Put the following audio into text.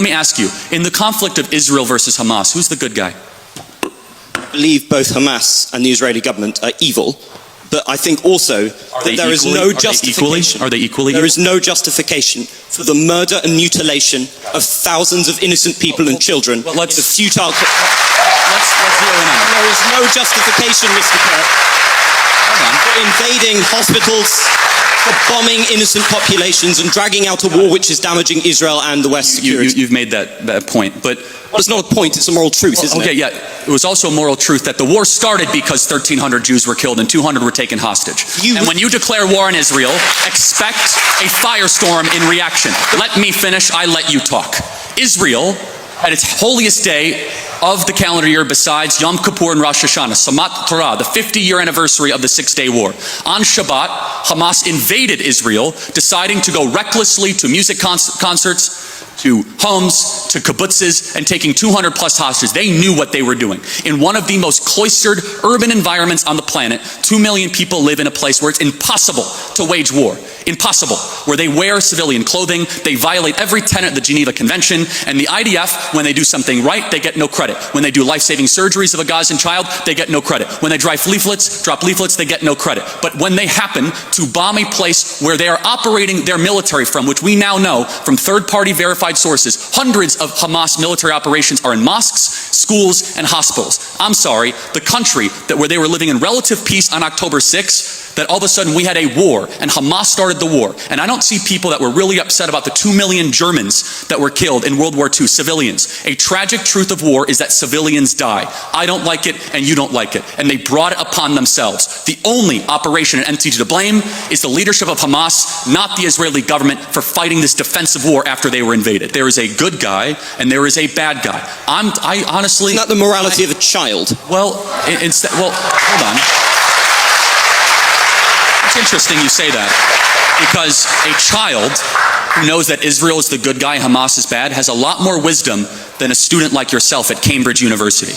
Let me ask you, in the conflict of Israel versus Hamas, who's the good guy? I believe both Hamas and the Israeli government are evil, but I think also that there is no justification. Are they equally? There is no justification for the murder and mutilation of thousands of innocent people and children. Well, let's the futile. Let's zero in on it. There is no justification, Mr. Kirk, for invading hospitals, for bombing innocent populations and dragging out a war which is damaging Israel and the West's security. You've made that point, but well, it's not a point, it's a moral truth, isn't it? Okay, yeah. It was also a moral truth that the war started because 1,300 Jews were killed and 200 were taken hostage. And when you declare war on Israel, expect a firestorm in reaction. Let me finish, I let you talk. Israel, at its holiest day of the calendar year besides Yom Kippur and Rosh Hashanah, Samat Torah, the 50-year anniversary of the Six-Day War. On Shabbat, Hamas invaded Israel, deciding to go recklessly to music concerts, to homes, to kibbutzes, and taking 200 plus hostages. They knew what they were doing. In one of the most cloistered urban environments on the planet, 2 million people live in a place where it's impossible to wage war. Impossible. Where they wear civilian clothing, they violate every tenet of the Geneva Convention, and the IDF, when they do something right, they get no credit. When they do life-saving surgeries of a Gazan child, they get no credit. When they drop leaflets, they get no credit. But when they happen to bomb a place where they are operating their military from, which we now know from third-party verified sources, hundreds of Hamas military operations are in mosques, schools, and hospitals. I'm sorry, the country where they were living in relative peace on October 6th, that all of a sudden we had a war, and Hamas started the war. And I don't see people that were really upset about the 2 million Germans that were killed in World War II, civilians. A tragic truth of war is that civilians die. I don't like it, and you don't like it. And they brought it upon themselves. The only operation and entity to blame is the leadership of Hamas, not the Israeli government, for fighting this defensive war after they were invaded. There is a good guy, and there is a bad guy. I honestly... Isn't that the morality of a child? Well, hold on. It's interesting you say that, because a child who knows that Israel is the good guy, Hamas is bad, has a lot more wisdom than a student like yourself at Cambridge University.